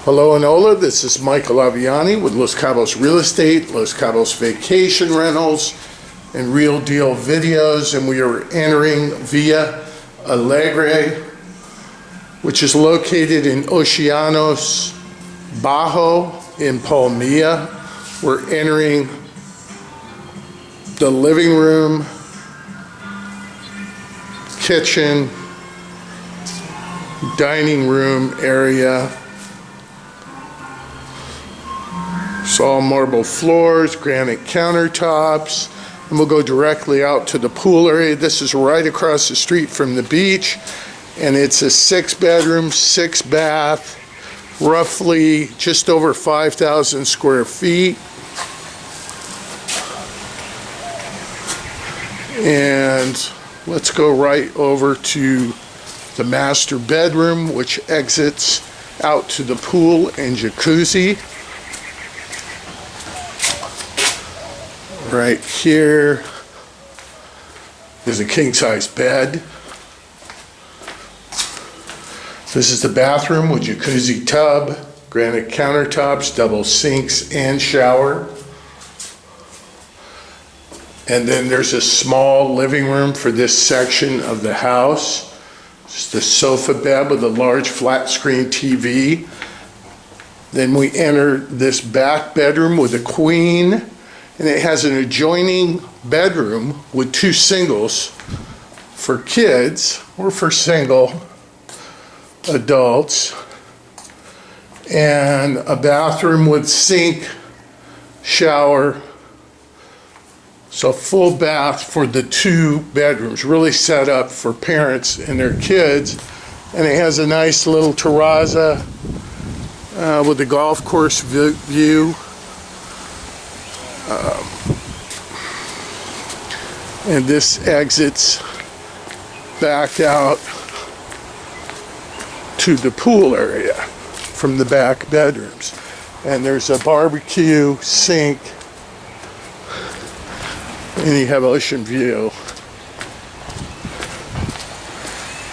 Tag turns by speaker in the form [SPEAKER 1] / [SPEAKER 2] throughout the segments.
[SPEAKER 1] Hello and hola, this is Michael Aviani with Los Cabos Real Estate, Los Cabos Vacation Rentals, and Real Deal Videos, and we are entering via Alegre, which is located in Oceanos Bajo in Palmilla. We're entering the living room, kitchen, dining room area. It's all marble floors, granite countertops, and we'll go directly out to the pool area. This is right across the street from the beach, and it's a 6-bedroom, 6-bath, roughly just over 5,000 square feet. And let's go right over to the master bedroom, which exits out to the pool and jacuzzi. Right here is a king-size bed. This is the bathroom with jacuzzi tub, granite countertops, double sinks, and shower. And then there's a small living room for this section of the house. Just a sofa bed with a large flat screen TV. Then we enter this back bedroom with a queen, and it has an adjoining bedroom with 2 singles for kids or for single adults, and a bathroom with sink, shower. So full bath for the 2 bedrooms, really set up for parents and their kids. And it has a nice little terrazza with a golf course view. And this exits back out to the pool area from the back bedrooms. And there's a barbecue, sink, and you have ocean view.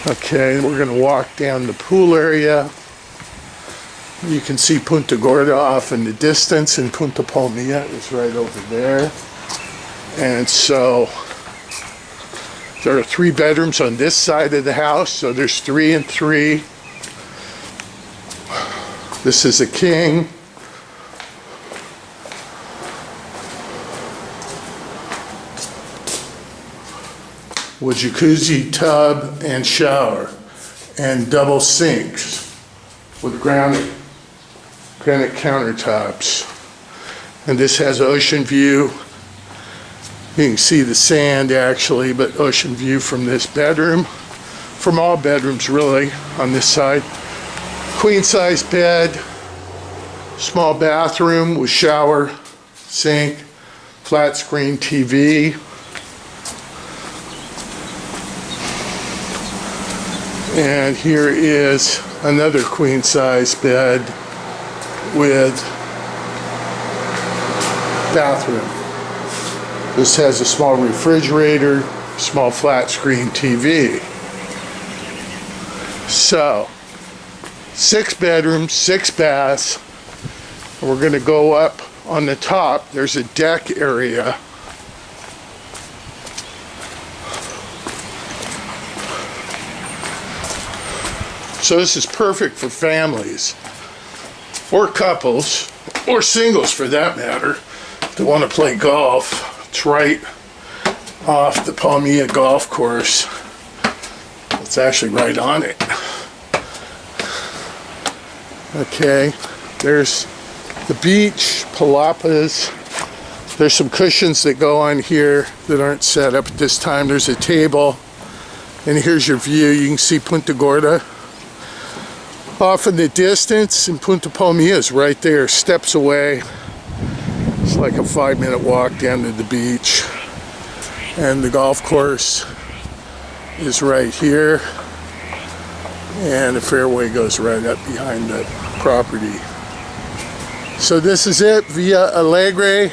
[SPEAKER 1] Okay, we're going to walk down the pool area. You can see Punta Gorda off in the distance, and Punta Palmilla is right over there. And so there are 3 bedrooms on this side of the house, so there's 3 and 3. This is a king. With jacuzzi tub and shower, and double sinks with granite countertops. And this has ocean view. You can see the sand actually, but ocean view from this bedroom, from all bedrooms really on this side. Queen size bed, small bathroom with shower, sink, flat screen TV. And here is another queen size bed with bathroom. This has a small refrigerator, small flat screen TV. So, 6 bedrooms, 6 baths. And we're going to go up on the top. There's a deck area. So this is perfect for families, or couples, or singles for that matter, if they want to play golf. It's right off the Palmilla golf course. It's actually right on it. Okay, there's the beach, palapas. There's some cushions that go on here that aren't set up at this time. There's a table, and here's your view. You can see Punta Gorda off in the distance, and Punta Palmilla is right there, steps away. It's like a 5-minute walk down to the beach. And the golf course is right here. And the fairway goes right up behind the property. So this is it via Alegre.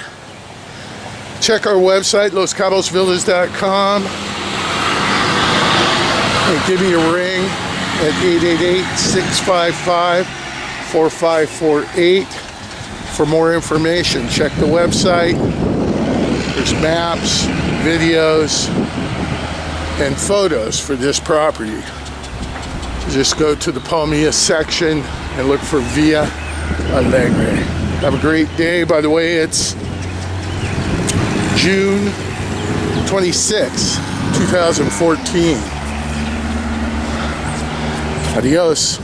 [SPEAKER 1] Check our website, loscabosvillas.com. And give me a ring at 888-655 4548 for more information. Check the website. There's maps, videos, and photos for this property. Just go to the Palmilla section and look for Villa Alegre. Have a great day. By the way, it's June 26, 2014. Adios.